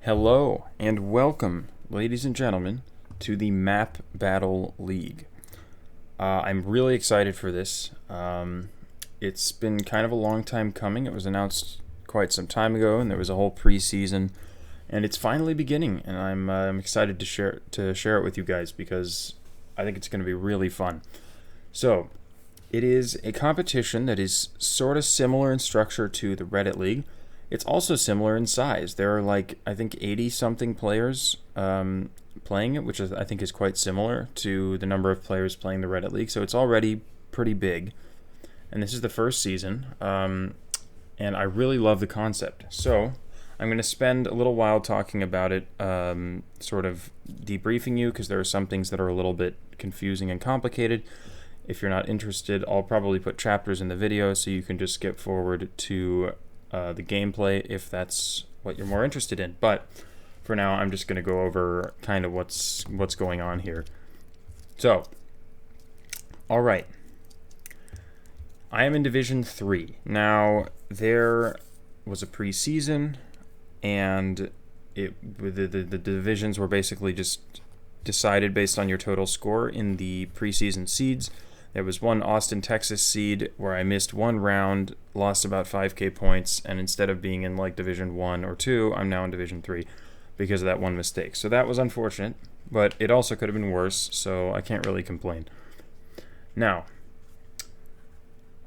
Hello and welcome, ladies and gentlemen, to the Map Battle League. I'm really excited for this. It's been kind of a long time coming. It was announced quite some time ago, and there was a whole preseason, and it's finally beginning. And I'm excited to share it with you guys because I think it's going to be really fun. So, it is a competition that is sort of similar in structure to the Reddit League. It's also similar in size. There are I think 80-something players playing it, which I think is quite similar to the number of players playing the Reddit League. So it's already pretty big. And this is the first season. And I really love the concept. So I'm going to spend a little while talking about it, sort of debriefing you, because there are some things that are a little bit confusing and complicated. If you're not interested, I'll probably put chapters in the video so you can just skip forward to the gameplay if that's what you're more interested in. But for now, I'm just going to go over kind of what's going on here. So, all right. I am in Division 3. Now, there was a preseason, and the divisions were basically just decided based on your total score in the preseason seeds. There was one Austin, Texas seed where I missed one round, lost about 5k points, and instead of being in Division 1 or 2, I'm now in Division 3 because of that one mistake. So that was unfortunate, but it also could have been worse, so I can't really complain. Now,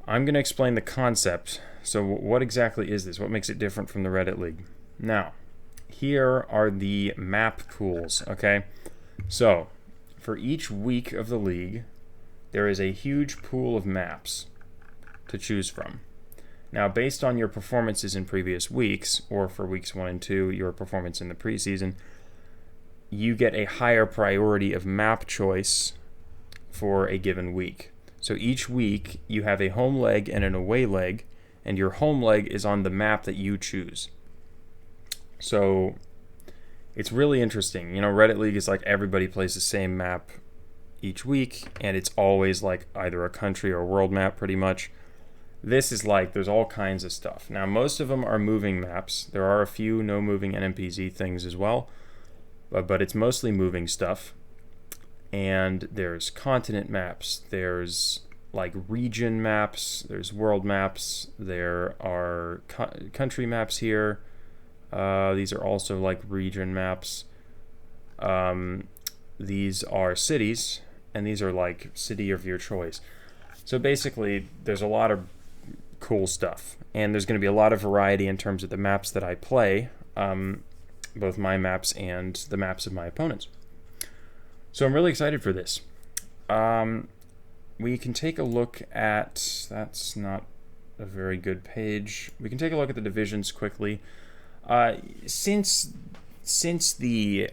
I'm going to explain the concept. So what exactly is this? What makes it different from the Reddit League? Now, here are the map pools, okay? So, for each week of the league, there is a huge pool of maps to choose from. Now, based on your performances in previous weeks, or for weeks 1 and 2, your performance in the preseason, you get a higher priority of map choice for a given week. So each week, you have a home leg and an away leg, and your home leg is on the map that you choose. So it's really interesting. You know, Reddit League is everybody plays the same map each week, and it's always either a country or world map pretty much. This is there's all kinds of stuff. Now, most of them are moving maps. There are a few no moving NMPZ things as well, but it's mostly moving stuff. And there's continent maps, there's region maps, there's world maps, there are country maps here. These are also region maps. These are cities, and these are city of your choice. So basically, there's a lot of cool stuff, and there's going to be a lot of variety in terms of the maps that I play, both my maps and the maps of my opponents. So I'm really excited for this. We can take a look at, that's not a very good page. We can take a look at the divisions quickly. Since the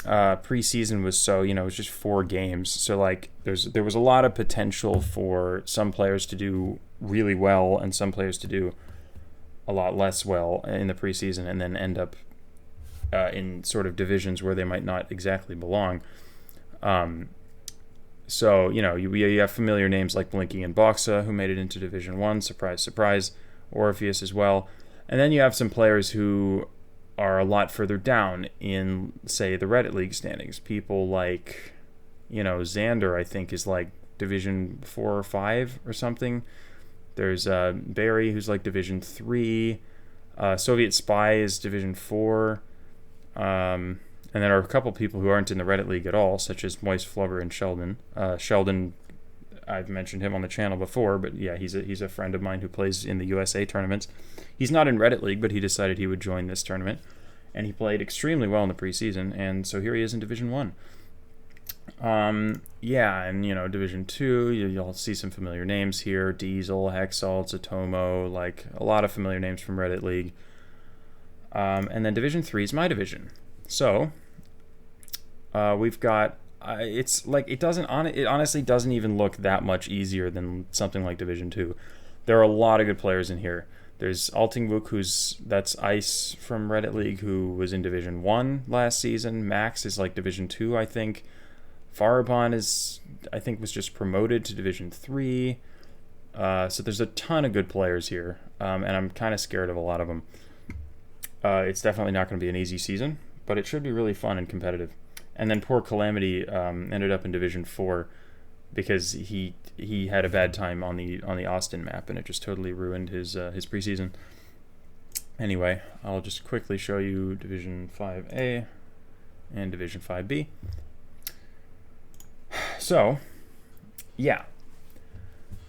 preseason was it was just 4 games, so there was a lot of potential for some players to do really well and some players to do a lot less well in the preseason and then end up in sort of divisions where they might not exactly belong. So you have familiar names like Blinky and Boxa who made it into Division 1, surprise surprise, Orpheus as well, and then you have some players who are a lot further down in, say, the Reddit League standings. People like, Xander, I think, is Division 4 or 5 or something. There's Barry, who's Division 3. Soviet Spy is Division 4. And there are a couple people who aren't in the Reddit League at all, such as Moist Flubber and Sheldon. Sheldon, I've mentioned him on the channel before, but yeah, he's a friend of mine who plays in the USA tournaments. He's not in Reddit League, but he decided he would join this tournament, and he played extremely well in the preseason, and so here he is in Division 1. Yeah, and Division 2, you'll see some familiar names here: Diesel, Hexalt, Zatomo, a lot of familiar names from Reddit League. And then Division 3 is my division. So we've got it honestly doesn't even look that much easier than something like Division 2. There are a lot of good players in here. There's Altingwouk, that's Ice from Reddit League, who was in Division 1 last season. Max is Division 2, I think. Farabon was just promoted to Division 3. So there's a ton of good players here, and I'm kind of scared of a lot of them. It's definitely not going to be an easy season, but it should be really fun and competitive. And then poor Calamity ended up in Division 4 because he had a bad time on the Austin map, and it just totally ruined his preseason. Anyway, I'll just quickly show you Division 5A and Division 5B. So, yeah.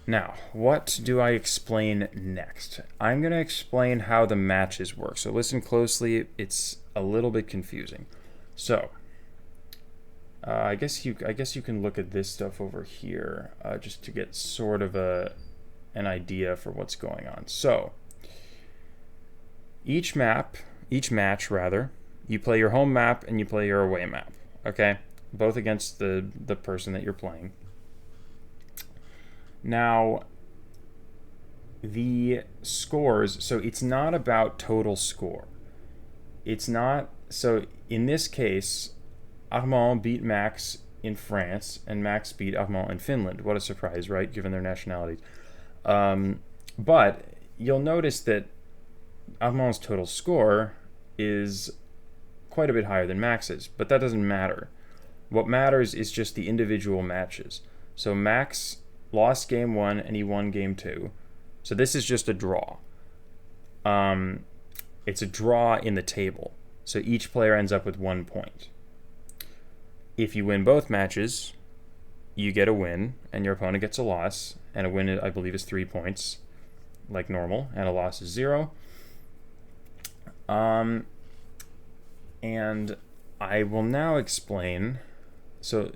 Now, what do I explain next? I'm going to explain how the matches work. So listen closely. It's a little bit confusing. So, I guess you can look at this stuff over here just to get sort of an idea for what's going on. So, each match, you play your home map and you play your away map. Okay, both against the person that you're playing. Now, the scores, so it's not about total score. It's not, so in this case, Armand beat Max in France, and Max beat Armand in Finland. What a surprise, right, given their nationalities. But you'll notice that Armand's total score is quite a bit higher than Max's, but that doesn't matter. What matters is just the individual matches. So Max lost game 1 and he won game 2. So this is just a draw. It's a draw in the table. So each player ends up with 1 point. If you win both matches, you get a win and your opponent gets a loss. And a win, I believe, is 3 points, like normal, and a loss is 0. And I will now explain. So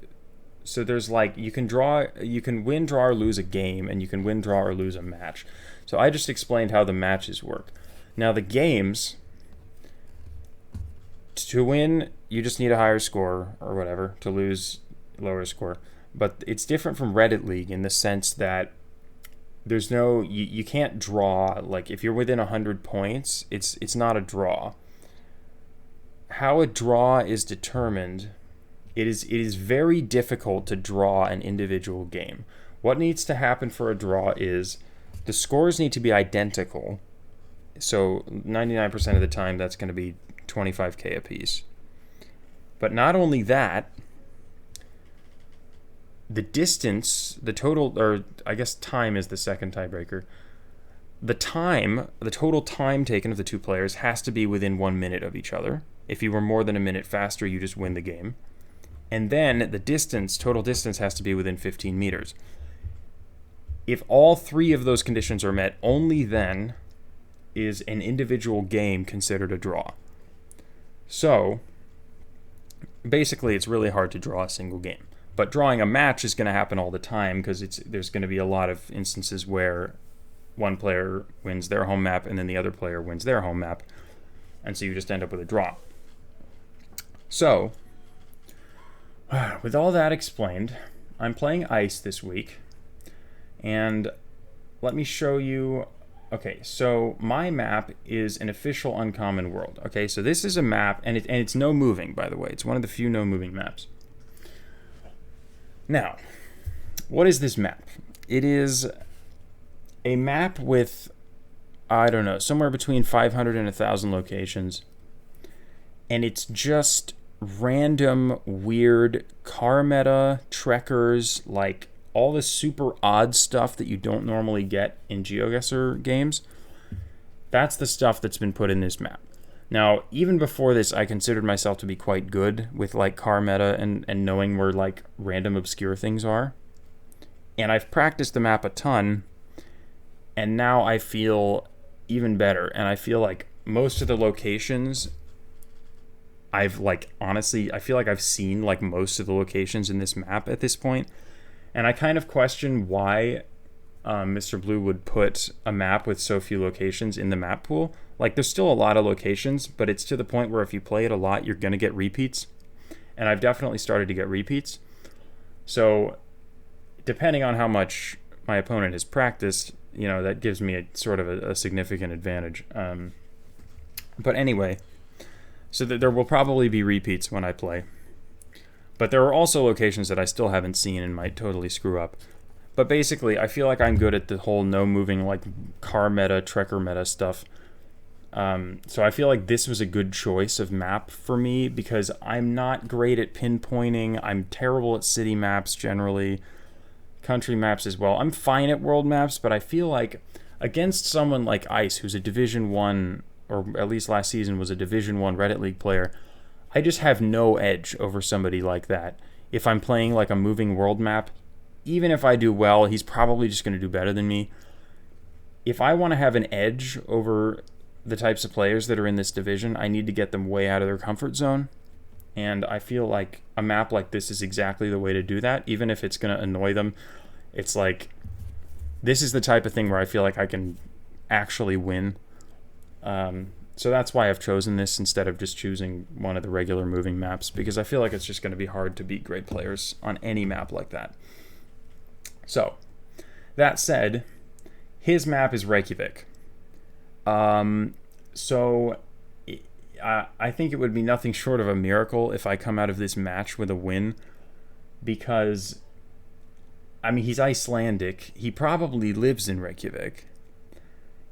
there's like, you can win, draw, or lose a game, and you can win, draw, or lose a match. So I just explained how the matches work. Now the games, to win, you just need a higher score or whatever. To lose, lower score. But it's different from Reddit League in the sense that there's no, you can't draw. Like if you're within 100 points, it's not a draw. How a draw is determined, it is very difficult to draw an individual game. What needs to happen for a draw is the scores need to be identical. So 99% of the time, that's going to be 25k apiece. But not only that, the distance, the total, or I guess time is the second tiebreaker. The total time taken of the two players has to be within 1 minute of each other. If you were more than a minute faster, you just win the game. And then the total distance has to be within 15 meters. If all 3 of those conditions are met, only then is an individual game considered a draw. So, basically, it's really hard to draw a single game. But drawing a match is going to happen all the time because there's going to be a lot of instances where one player wins their home map and then the other player wins their home map. And so you just end up with a draw. So, with all that explained, I'm playing Ice this week. And let me show you. Okay, so my map is an official uncommon world. Okay, so this is a map, and it's no moving, by the way. It's one of the few no moving maps. Now, what is this map? It is a map with, I don't know, somewhere between 500 and 1,000 locations. And it's just random, weird car meta, trekkers, like all this super odd stuff that you don't normally get in GeoGuessr games. That's the stuff that's been put in this map. Now, even before this, I considered myself to be quite good with like car meta and knowing where like random obscure things are. And I've practiced the map a ton, and now I feel even better. And I feel like most of the locations, I've like, honestly, I feel like I've seen like most of the locations in this map at this point. And I kind of question why Mr. Blue would put a map with so few locations in the map pool. Like, there's still a lot of locations, but it's to the point where if you play it a lot, you're going to get repeats. And I've definitely started to get repeats. So, depending on how much my opponent has practiced, you know, that gives me a sort of a significant advantage. But anyway, so there will probably be repeats when I play. But there are also locations that I still haven't seen and might totally screw up. But basically, I feel like I'm good at the whole no moving, like car meta, trekker meta stuff. So I feel like this was a good choice of map for me because I'm not great at pinpointing. I'm terrible at city maps generally, country maps as well. I'm fine at world maps, but I feel like against someone like Ice, who's a Division 1, or at least last season was a Division 1 Reddit League player, I just have no edge over somebody like that. If I'm playing like a moving world map, even if I do well, he's probably just going to do better than me. If I want to have an edge over the types of players that are in this division, I need to get them way out of their comfort zone. And I feel like a map like this is exactly the way to do that, even if it's going to annoy them. It's like, this is the type of thing where I feel like I can actually win. So that's why I've chosen this instead of just choosing one of the regular moving maps, because I feel like it's just going to be hard to beat great players on any map like that. So, that said, his map is Reykjavík. So I think it would be nothing short of a miracle if I come out of this match with a win, because, I mean, he's Icelandic. He probably lives in Reykjavik.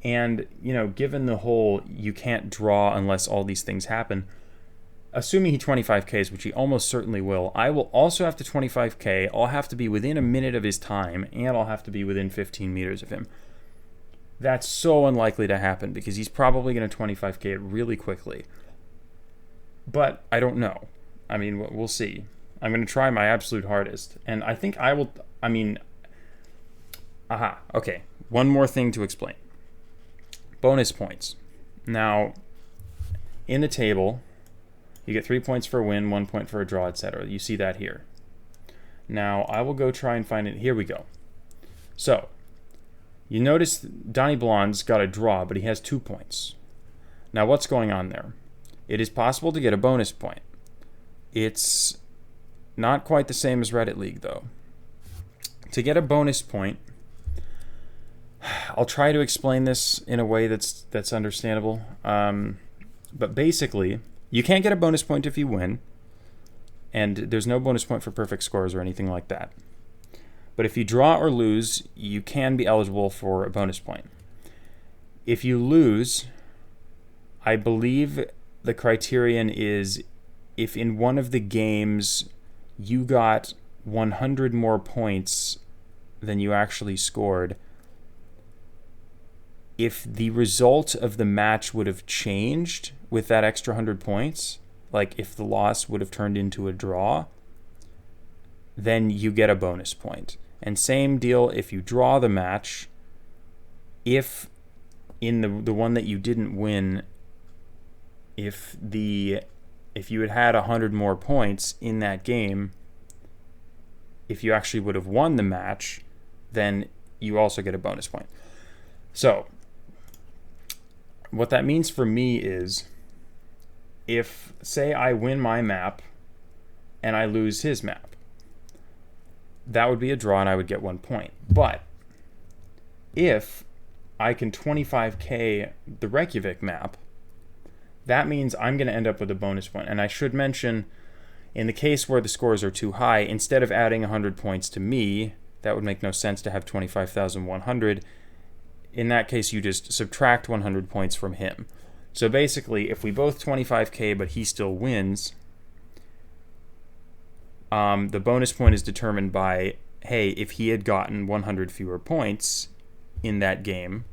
And, you know, given the whole you can't draw unless all these things happen, assuming he 25Ks, which he almost certainly will, I will also have to 25K. I'll have to be within a minute of his time, and I'll have to be within 15 meters of him. That's so unlikely to happen because he's probably going to 25K it really quickly. But I don't know. I mean, we'll see. I'm going to try my absolute hardest. And I think I will... I mean... Okay. One more thing to explain. Bonus points. Now, in the table, you get 3 points for a win, 1 point for a draw, etc. You see that here. Now, I will go try and find it. Here we go. So... you notice Donnie Blonde's got a draw, but he has 2 points. Now, what's going on there? It is possible to get a bonus point. It's not quite the same as Reddit League, though. To get a bonus point, I'll try to explain this in a way that's understandable. But basically, you can't get a bonus point if you win, and there's no bonus point for perfect scores or anything like that. But if you draw or lose, you can be eligible for a bonus point. If you lose, I believe the criterion is if in one of the games you got 100 more points than you actually scored, if the result of the match would have changed with that extra 100 points, like if the loss would have turned into a draw, then you get a bonus point. And same deal if you draw the match, if in the one that you didn't win, if you had 100 more points in that game, if you actually would have won the match, then you also get a bonus point. So, what that means for me is, if, say, I win my map and I lose his map, that would be a draw and I would get 1 point. But if I can 25K the Reykjavik map, that means I'm going to end up with a bonus point. And I should mention, in the case where the scores are too high, instead of adding 100 points to me, that would make no sense to have 25,100. In that case, you just subtract 100 points from him. So basically, if we both 25K but he still wins, the bonus point is determined by, hey, if he had gotten 100 fewer points in that game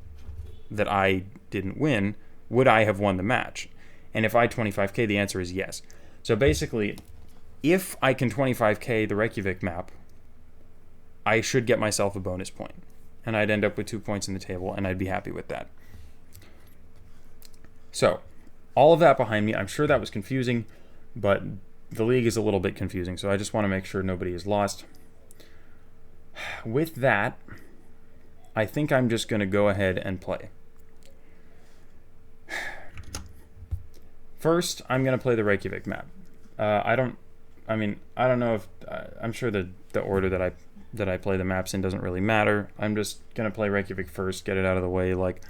that I didn't win, would I have won the match? And if I 25K, the answer is yes. So basically, if I can 25K the Reykjavik map, I should get myself a bonus point. And I'd end up with 2 points in the table, and I'd be happy with that. So, all of that behind me, I'm sure that was confusing, but the league is a little bit confusing, so I just want to make sure nobody is lost. With that, I think I'm just going to go ahead and play. First, I'm going to play the Reykjavik map. I don't know if... I'm sure the order that I play the maps in doesn't really matter. I'm just going to play Reykjavik first, get it out of the way. Like,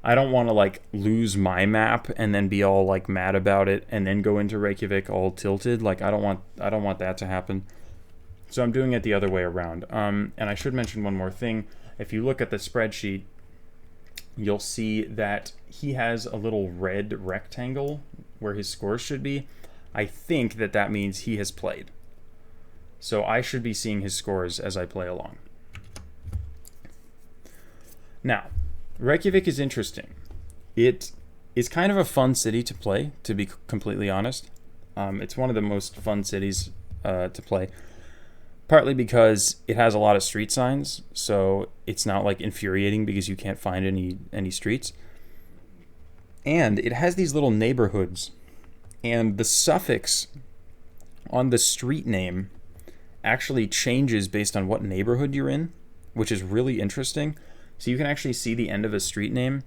I don't want to, like, lose my map and then be all, like, mad about it and then go into Reykjavik all tilted. Like, I don't want that to happen. So I'm doing it the other way around. And I should mention one more thing. If you look at the spreadsheet, you'll see that he has a little red rectangle where his scores should be, I think that that means he has played. So I should be seeing his scores as I play along. Now, Reykjavik is interesting. It is kind of a fun city to play, to be completely honest. It's one of the most fun cities to play, partly because it has a lot of street signs, so it's not like infuriating because you can't find any streets. And it has these little neighborhoods, and the suffix on the street name actually changes based on what neighborhood you're in, which is really interesting. So you can actually see the end of a street name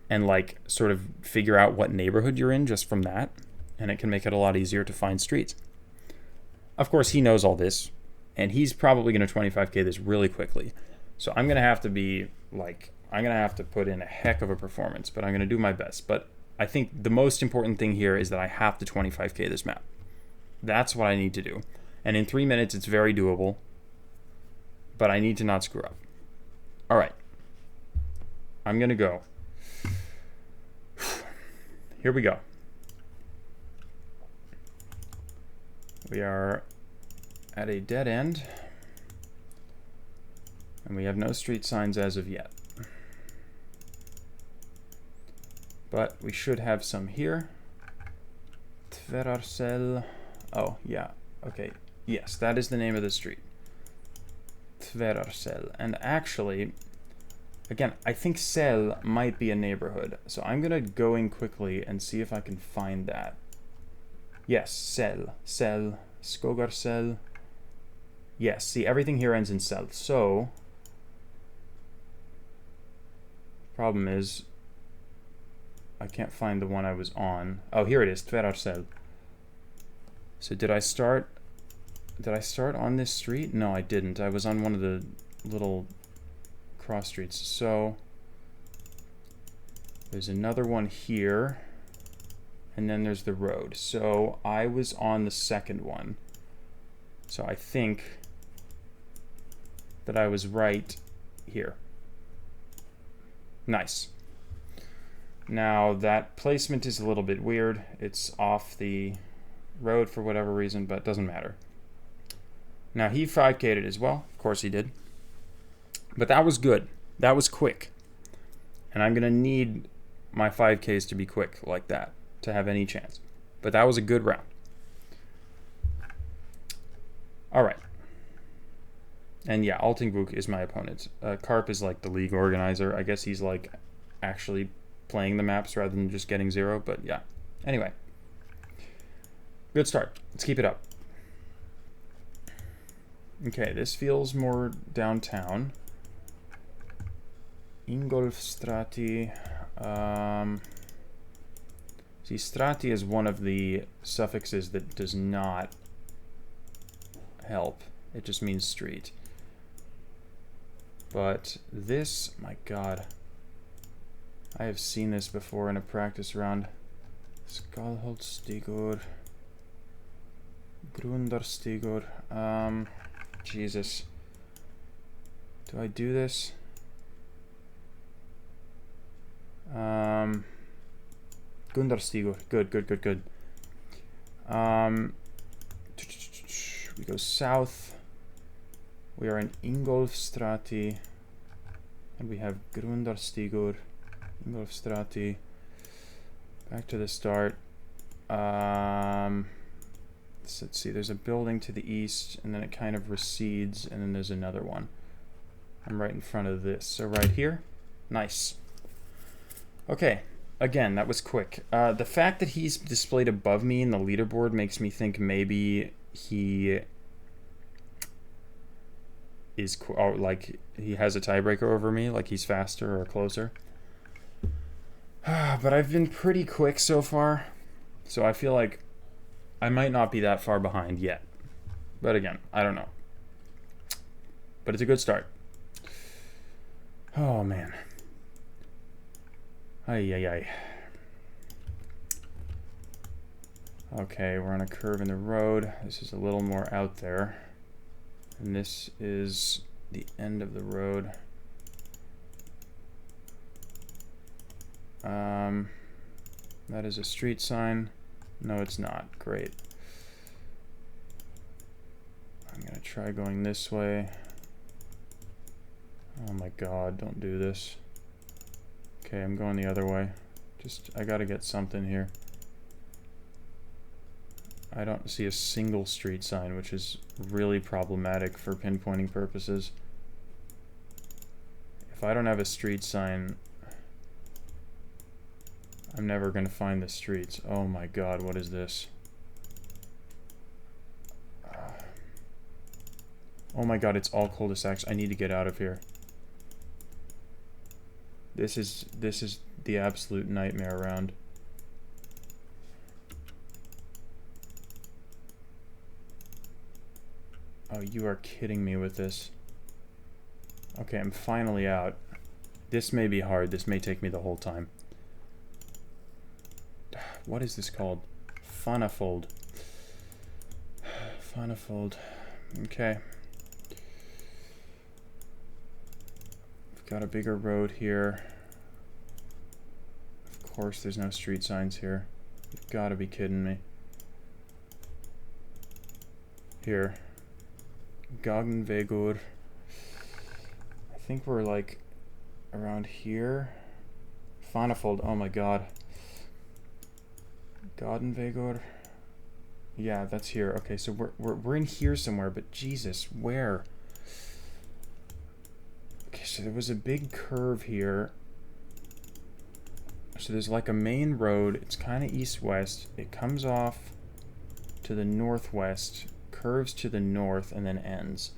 and like sort of figure out what neighborhood you're in just from that, and it can make it a lot easier to find streets. Of course, he knows all this, and he's probably going to 25k this really quickly. So I'm going to have to be like, I'm going to have to put in a heck of a performance, but I'm going to do my best. But I think the most important thing here is that I have to 25k this map. That's what I need to do. And in 3 minutes, it's very doable, but I need to not screw up. All right. I'm going to go. Here we go. We are at a dead end, and we have no street signs as of yet. But we should have some here. Tverarsel. Oh, yeah. Okay. Yes, that is the name of the street. Tverarsel. And actually, again, I think Sel might be a neighborhood. So I'm going to go in quickly and see if I can find that. Yes, Sel. Sel. Skogarsel. Yes, see, everything here ends in Sel. So, problem is, I can't find the one I was on. Oh, here it is, Tverarsel. So did I start on this street? No, I didn't. I was on one of the little cross streets. So there's another one here, and then there's the road. So I was on the second one. So I think that I was right here. Nice. Now that placement is a little bit weird. It's off the road for whatever reason, but it doesn't matter. Now he 5k'd it as well. Of course he did. But that was good. That was quick. And I'm going to need my 5Ks to be quick like that to have any chance. But that was a good round. All right. And yeah, Altingwouk is my opponent. Karp is like the league organizer. I guess he's like actually playing the maps rather than just getting 0. But yeah. Anyway. Good start. Let's keep it up. Okay, this feels more downtown. Ingolfstrati. See, strati is one of the suffixes that does not help. It just means street. But this, my god. I have seen this before in a practice round. Skalholtsstigur. Grundarstigur. Jesus. Do I do this? Gundarstigur. Good. We go south. We are in Ingolfstrati. And we have Grundarstigur. Ingolfstrati. Back to the start. Let's see, there's a building to the east, and then it kind of recedes, and then there's another one. I'm right in front of this. So right here. Nice. Okay. Again, that was quick. The fact that he's displayed above me in the leaderboard makes me think maybe he is like he has a tiebreaker over me, like he's faster or closer. But I've been pretty quick so far, so I feel like I might not be that far behind yet. But again, I don't know. But it's a good start. Oh man. Ay. Okay, we're on a curve in the road. This is a little more out there. And this is the end of the road. That is a street sign. No, it's not. Great. I'm gonna try going this way. Oh my god, don't do this. Okay, I'm going the other way. I gotta get something here. I don't see a single street sign, which is really problematic for pinpointing purposes. If I don't have a street sign, I'm never gonna find the streets. Oh my god, what is this? Oh my god, it's all cul-de-sacs. I need to get out of here. This is the absolute nightmare around. Oh, you are kidding me with this. Okay, I'm finally out. This may be hard. This may take me the whole time. What is this called? Funifold. Funifold. Okay. We've got a bigger road here. Of course, there's no street signs here. You've got to be kidding me. Here. Gagnvegur. I think we're like around here. Funifold. Oh my god. Gagnvegur. Yeah, that's here. Okay, so we're in here somewhere, but Jesus, where? Okay, so there was a big curve here. So there's like a main road. It's kind of east-west. It comes off to the northwest, curves to the north, and then ends.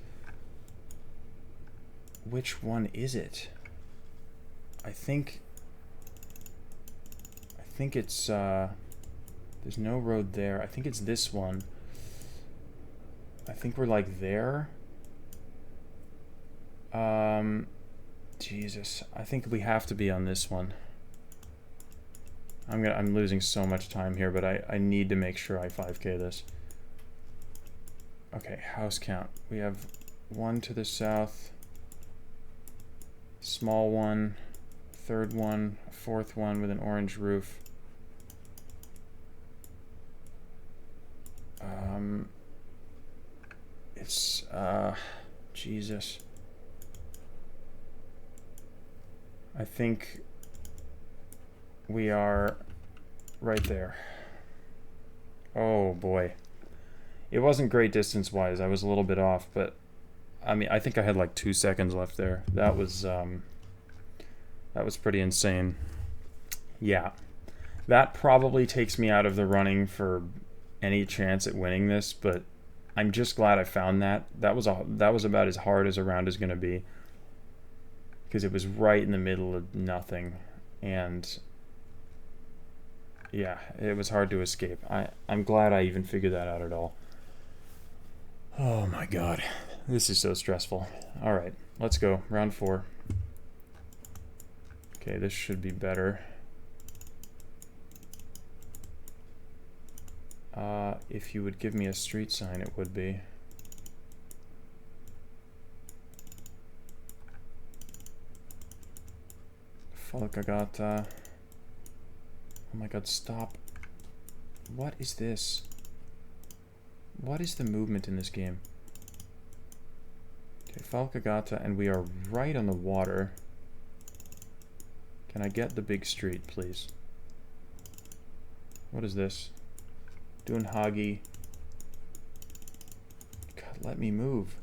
Which one is it? I think it's there's no road there. I think it's this one. I think we're like there. Jesus. I think we have to be on this one. I'm losing so much time here, but I need to make sure I 5K this. Okay, house count. We have one to the south, small one, third one, a fourth one with an orange roof. It's Jesus. I think we are right there. Oh boy. It wasn't great distance-wise. I was a little bit off, but I mean, I think I had like 2 seconds left there. That was pretty insane. Yeah. That probably takes me out of the running for any chance at winning this, but I'm just glad I found that. That was about as hard as a round is going to be, because it was right in the middle of nothing, and yeah, it was hard to escape. I'm glad I even figured that out at all. Oh my god, this is so stressful. All right, let's go. Round 4. Okay, this should be better. If you would give me a street sign, it would be. Folkagata. Oh my god, stop. What is this? What is the movement in this game? Okay, Folkagata, and we are right on the water. Can I get the big street, please? What is this? Dunhagi. God, let me move.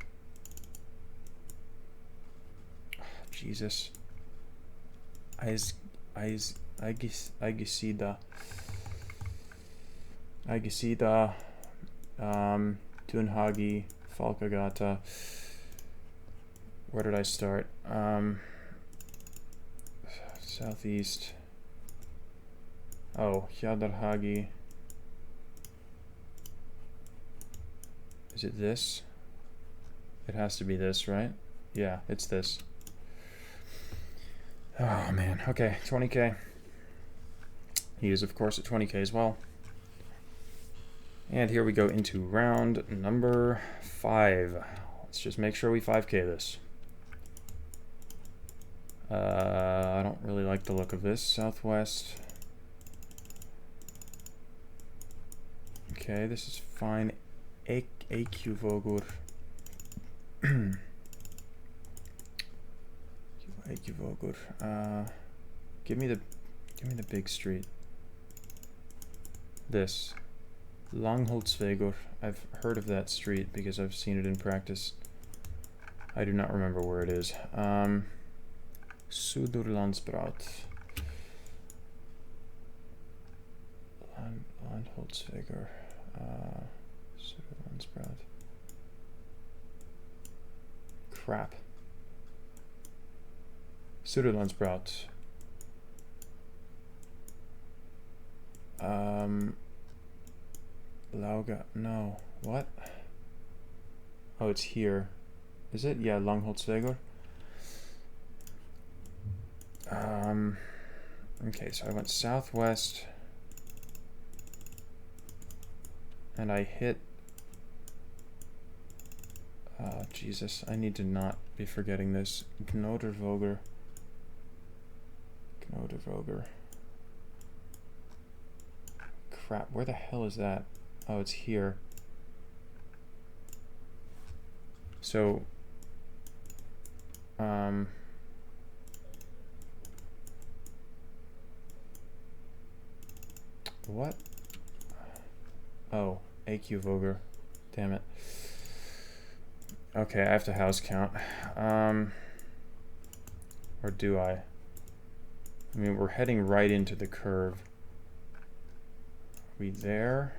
Oh, Jesus. Agisida. Dunhagi. Folkagata. Where did I start? Southeast. Oh, Hjadarhagi. Is it this? It has to be this, right? Yeah, it's this. Oh man, okay, 20k. He is of course at 20k as well. And here we go into round number 5. Let's just make sure we 5k this. I don't really like the look of this. Southwest. Okay, this is fine. Eikjuvogur. Eikjuvogur. Give me the big street. This. Langholtsvegur. I've heard of that street because I've seen it in practice. I do not remember where it is. Suðurlandsbraut. Langholtsvegur. Suðurlandsbraut. Crap. Suðurlandsbraut. Lauga. No. What? Oh, it's here. Is it? Yeah, Langholtsvegur. Okay, so I went southwest. And I hit... Oh, Jesus. I need to not be forgetting this. Gnodervoger. Gnodervoger. Crap, where the hell is that? Oh, it's here. So, what? Oh, Eikjuvoger. Damn it. Okay, I have to house count. Or do I? I mean, we're heading right into the curve. Are we there?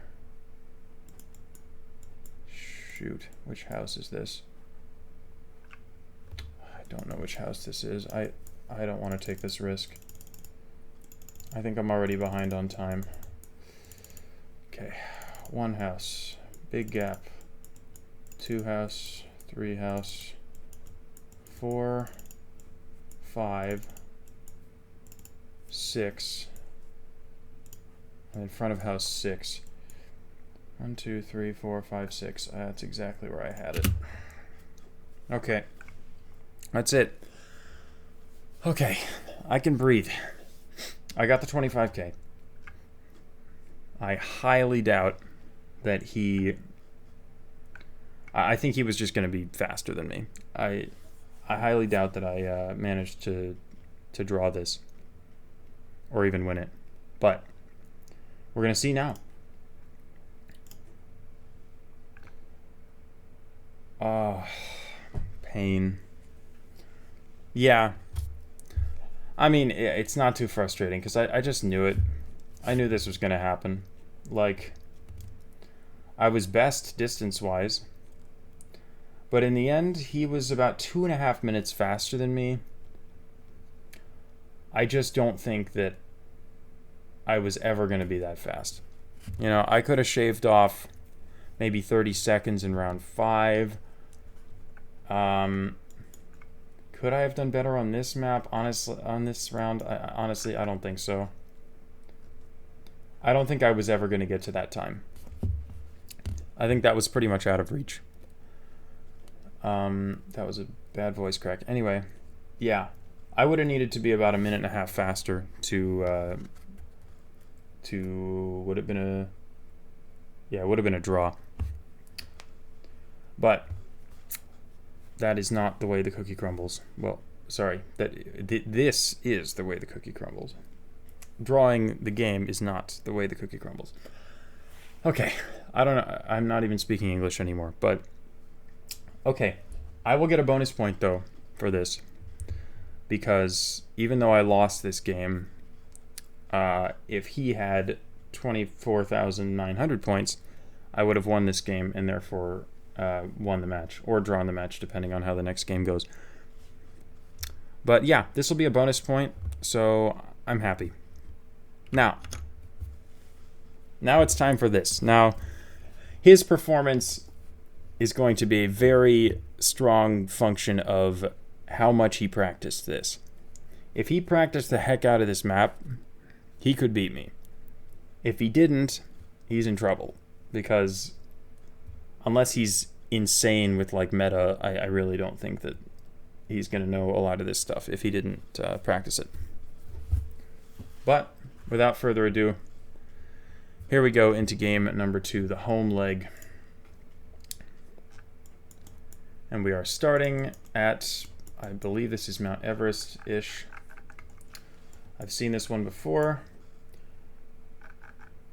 Shoot, which house is this? I don't know which house this is. I don't want to take this risk. I think I'm already behind on time. Okay, 1 house, big gap. 2 house, 3 house, 4, 5, 6, and in front of house 6. 1, 2, 3, 4, 5, 6. That's exactly where I had it. Okay. That's it. Okay. I can breathe. I got the 25K. I highly doubt that he... I think he was just going to be faster than me. I highly doubt that I managed to draw this. Or even win it. But we're going to see now. Pain. Yeah. I mean, it's not too frustrating because I just knew it. I knew this was going to happen. Like, I was best distance-wise. But in the end, he was about 2.5 minutes faster than me. I just don't think that I was ever going to be that fast. You know, I could have shaved off maybe 30 seconds in round 5. Could I have done better on this map? Honestly, on this round, honestly, I don't think so. I don't think I was ever going to get to that time. I think that was pretty much out of reach. That was a bad voice crack. Anyway, yeah, I would have needed to be about 1.5 minutes faster to would have been a, yeah, it would have been a draw. But that is not the way the cookie crumbles. Well, sorry, this is the way the cookie crumbles. Drawing the game is not the way the cookie crumbles. Okay, I don't know. I'm not even speaking English anymore, but okay. I will get a bonus point, though, for this. Because even though I lost this game, if he had 24,900 points, I would have won this game and therefore won the match, or drawn the match, depending on how the next game goes. But yeah, this will be a bonus point, so I'm happy. Now it's time for this. Now, his performance is going to be a very strong function of how much he practiced this. If he practiced the heck out of this map, he could beat me. If he didn't, he's in trouble. Because unless he's insane with like meta, I really don't think that he's going to know a lot of this stuff if he didn't practice it. But without further ado, here we go into game number 2, the home leg. And we are starting at, I believe this is Mount Everest-ish. I've seen this one before.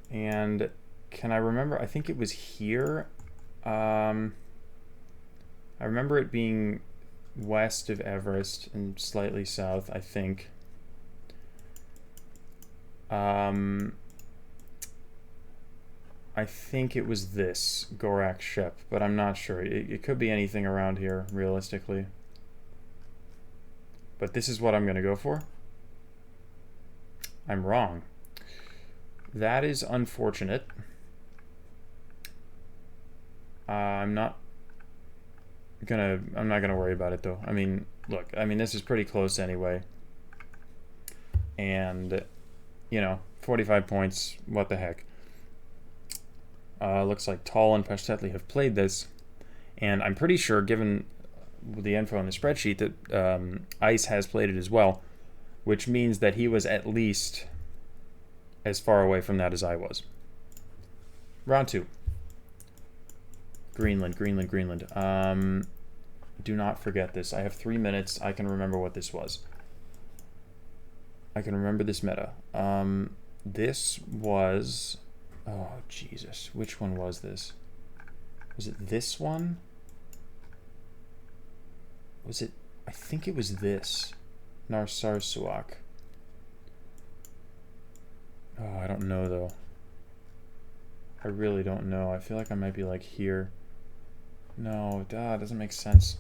And can I remember? I think it was here. I remember it being west of Everest and slightly south, I think. I think it was this, Gorak Shep, but I'm not sure. It could be anything around here, realistically. But this is what I'm going to go for. I'm wrong. That is unfortunate. I'm not gonna worry about it though. I mean, look, this is pretty close anyway. And, 45 points, what the heck. Looks like Tall and Pashtetli have played this, and I'm pretty sure, given the info in the spreadsheet, that Ice has played it as well, which means that he was at least as far away from that as I was. Round 2. Greenland. Do not forget this. I have 3 minutes. I can remember what this was. I can remember this meta. This was... Oh, Jesus. Which one was this? Was it this one? Was it... I think it was this. Narsarsuaq. Oh, I don't know, though. I really don't know. I feel like I might be, like, here. No, it doesn't make sense.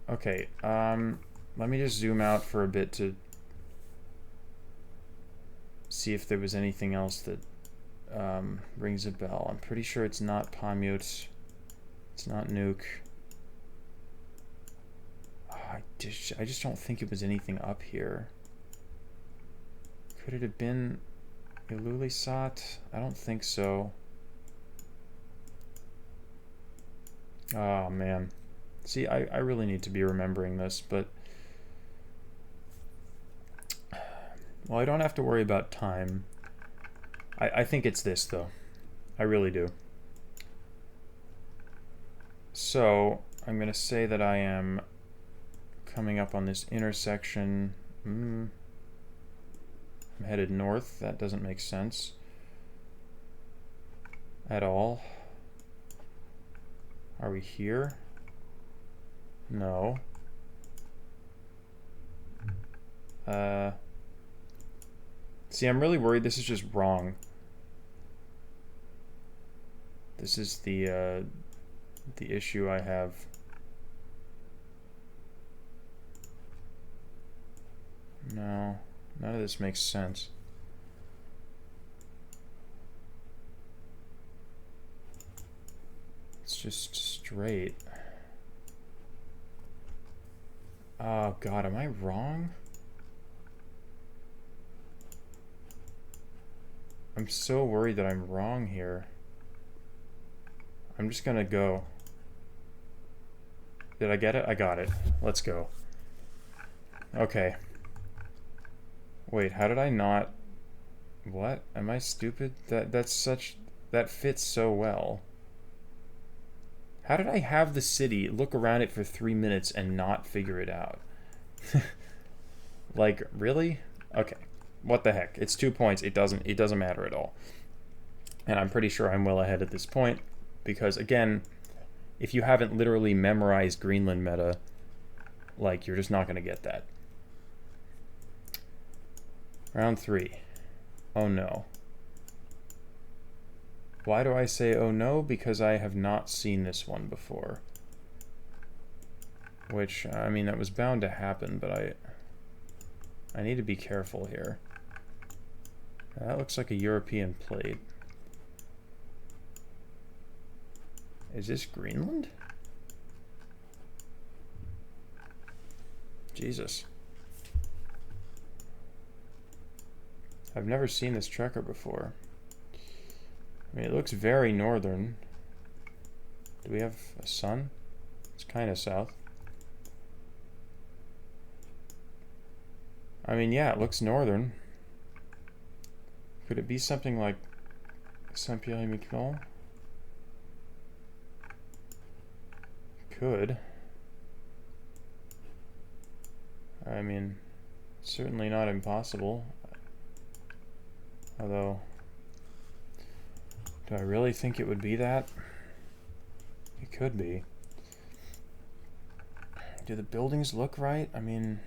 Okay, let me just zoom out for a bit to see if there was anything else that rings a bell. I'm pretty sure it's not Pamut. It's not Nuke. Oh, I just don't think it was anything up here. Could it have been Illulisat? I don't think so. Oh, man. See, I really need to be remembering this, but... Well, I don't have to worry about time. I think it's this, though. I really do. So, I'm going to say that I am coming up on this intersection. I'm headed north. That doesn't make sense at all. Are we here? No. See, I'm really worried this is just wrong. This is the issue I have. No, none of this makes sense. It's just straight. Oh God, am I wrong? I'm so worried that I'm wrong here. I'm just gonna go. Did I get it? I got it. Let's go. Okay. Wait, how did I not... What? Am I stupid? That fits so well. How did I have the city, look around it for 3 minutes and not figure it out? Like, really? Okay. What the heck? It's 2 points. It doesn't matter at all. And I'm pretty sure I'm well ahead at this point because, again, if you haven't literally memorized Greenland meta, like, you're just not going to get that. Round 3. Oh no. Why do I say oh no? Because I have not seen this one before. Which, I mean, that was bound to happen, but I need to be careful here. That looks like a European plate. Is this Greenland? Jesus. I've never seen this tracker before. I mean, it looks very northern. Do we have a sun? It's kind of south. I mean, yeah, it looks northern. Could it be something like Saint-Pierre-et-Miquelon? Could. I mean, certainly not impossible. Although, do I really think it would be that? It could be. Do the buildings look right? I mean,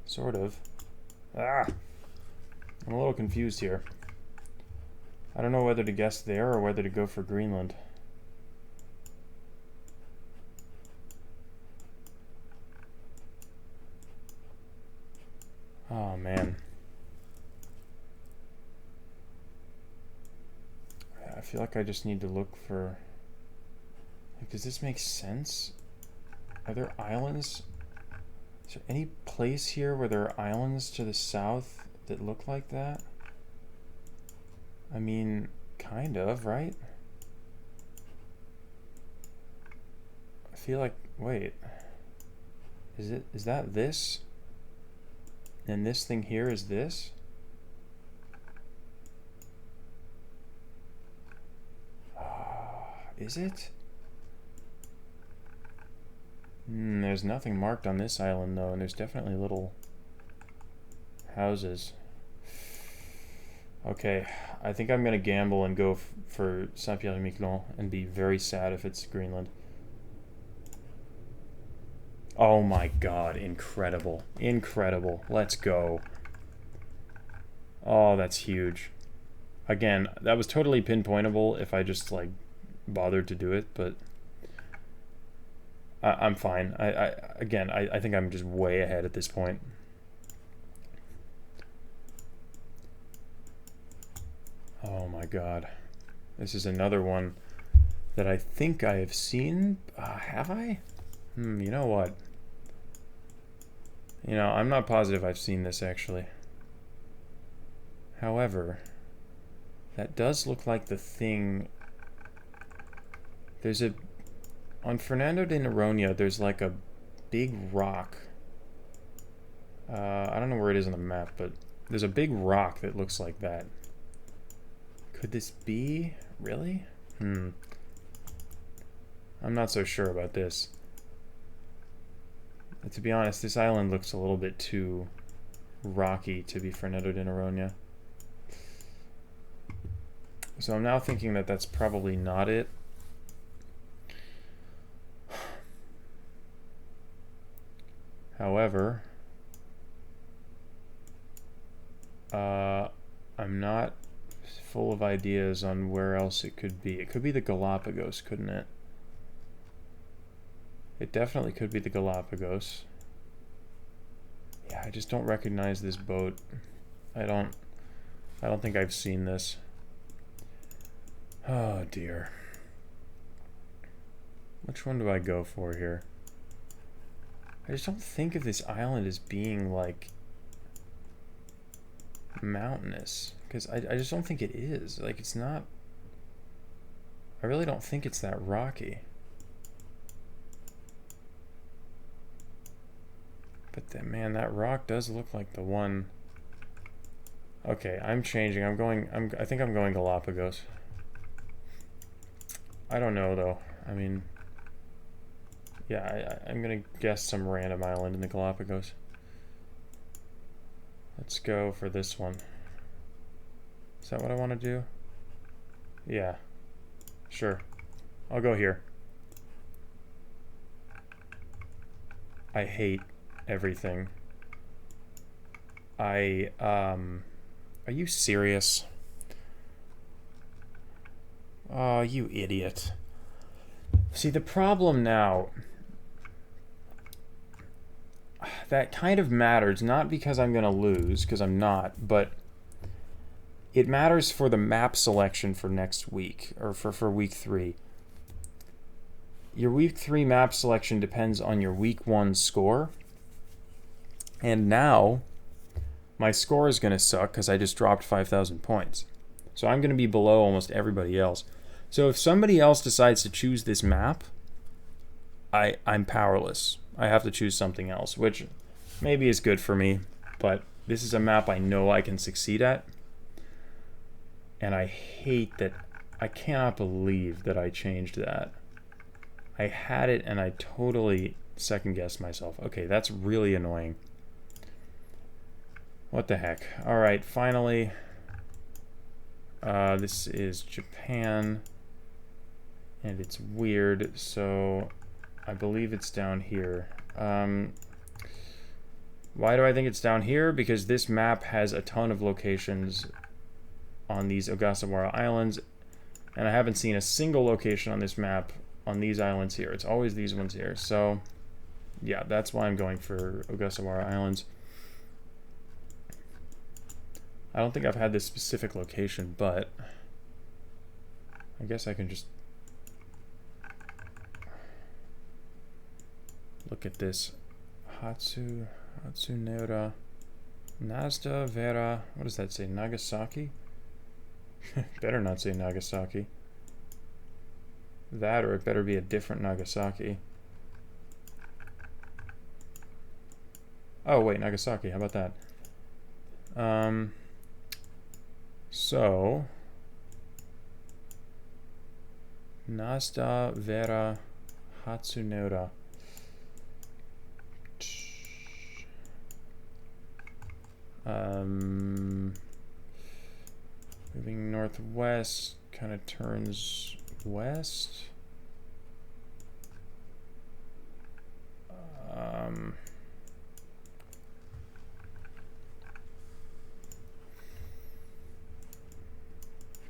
sort of. Ah! I'm a little confused here. I don't know whether to guess there or whether to go for Greenland. Oh, man. I feel like I just need to look for... Like, does this make sense? Are there islands? Is there any place here where there are islands to the south that look like that? I mean, kind of, right? I feel like... Wait. Is that this? And this thing here is this? Is it? There's nothing marked on this island though, and there's definitely little houses. Okay, I think I'm gonna gamble and go for Saint-Pierre-et-Miquelon and be very sad if it's Greenland. Oh my god, incredible. Incredible. Let's go. Oh, that's huge. Again, that was totally pinpointable if I just, like, bothered to do it, but I'm fine. I think I'm just way ahead at this point. Oh my god. This is another one that I think I have seen. Have I? You know what? You know, I'm not positive I've seen this actually. However, that does look like the thing. There's on Fernando de Noronha, there's like a big rock. I don't know where it is on the map, but there's a big rock that looks like that. Could this be? Really? I'm not so sure about this. To be honest, this island looks a little bit too rocky to be Fernando de Noronha. So I'm now thinking that that's probably not it. However, I'm not full of ideas on where else it could be. It could be the Galapagos, couldn't it? It definitely could be the Galapagos. Yeah, I just don't recognize this boat. I don't think I've seen this. Oh dear. Which one do I go for here? I just don't think of this island as being like mountainous, because I just don't think it is. Like, it's not. I really don't think it's that rocky. But then, man, that rock does look like the one. Okay, I'm changing. I think I'm going Galapagos. I don't know though. I mean, yeah, I'm gonna guess some random island in the Galapagos. Let's go for this one. Is that what I want to do? Yeah. Sure. I'll go here. I hate everything. Are you serious? Oh, you idiot. See, the problem now, that kind of matters, not because I'm going to lose, because I'm not, but it matters for the map selection for next week, or for week 3. Your week 3 map selection depends on your week 1 score, and now my score is going to suck because I just dropped 5,000 points. So I'm going to be below almost everybody else. So if somebody else decides to choose this map, I'm powerless. I have to choose something else, which maybe is good for me, but this is a map I know I can succeed at. And I hate that. I cannot believe that I changed that. I had it and I totally second-guessed myself. Okay, that's really annoying. What the heck? Alright, finally. This is Japan. And it's weird, so I believe it's down here. Why do I think it's down here? Because this map has a ton of locations on these Ogasawara Islands, and I haven't seen a single location on this map on these islands here. It's always these ones here. So, yeah, that's why I'm going for Ogasawara Islands. I don't think I've had this specific location, but I guess I can just look at this. Hatsunera, Nazda Vera, what does that say? Nagasaki? Better not say Nagasaki. That, or it better be a different Nagasaki. Oh, wait, Nagasaki, how about that? So, Nazda Vera Hatsunera. Moving northwest, kind of turns west.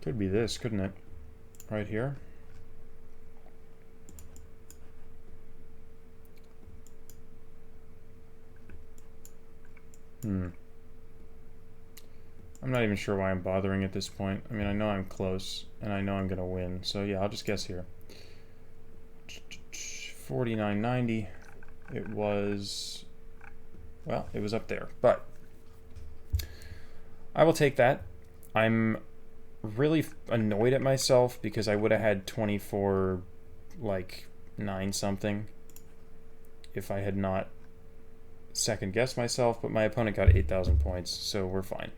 Could be this, couldn't it? Right here. I'm not even sure why I'm bothering at this point. I mean, I know I'm close, and I know I'm going to win. So, yeah, I'll just guess here. 49.90. It was... well, it was up there. But I will take that. I'm really annoyed at myself because I would have had 24, like, 9 something if I had not second-guessed myself. But my opponent got 8,000 points, so we're fine.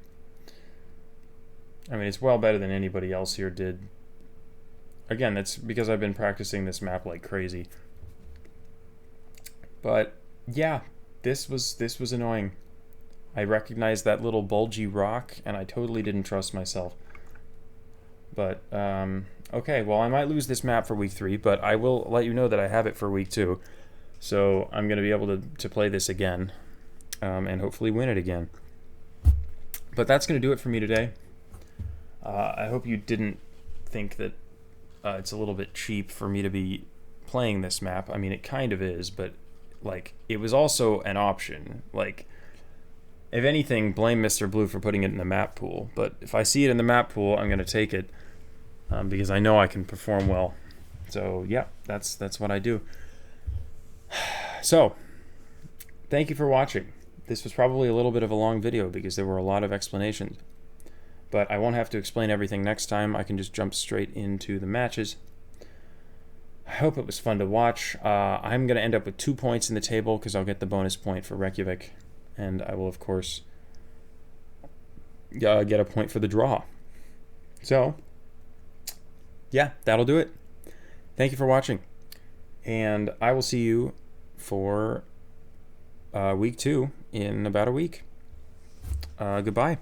I mean, it's well better than anybody else here did. Again, that's because I've been practicing this map like crazy. But yeah, this was annoying. I recognized that little bulgy rock, and I totally didn't trust myself. But okay, well, I might lose this map for week 3, but I will let you know that I have it for week 2. So I'm going to be able to play this again, and hopefully win it again. But that's going to do it for me today. I hope you didn't think that it's a little bit cheap for me to be playing this map. I mean, it kind of is, but like, it was also an option. Like, if anything, blame Mr. Blue for putting it in the map pool. But if I see it in the map pool, I'm going to take it because I know I can perform well. So yeah, that's what I do. So, thank you for watching. This was probably a little bit of a long video because there were a lot of explanations. But I won't have to explain everything next time. I can just jump straight into the matches. I hope it was fun to watch. I'm going to end up with 2 points in the table because I'll get the bonus point for Reykjavík. And I will, of course, get a point for the draw. So, yeah, that'll do it. Thank you for watching. And I will see you for week 2 in about a week. Goodbye.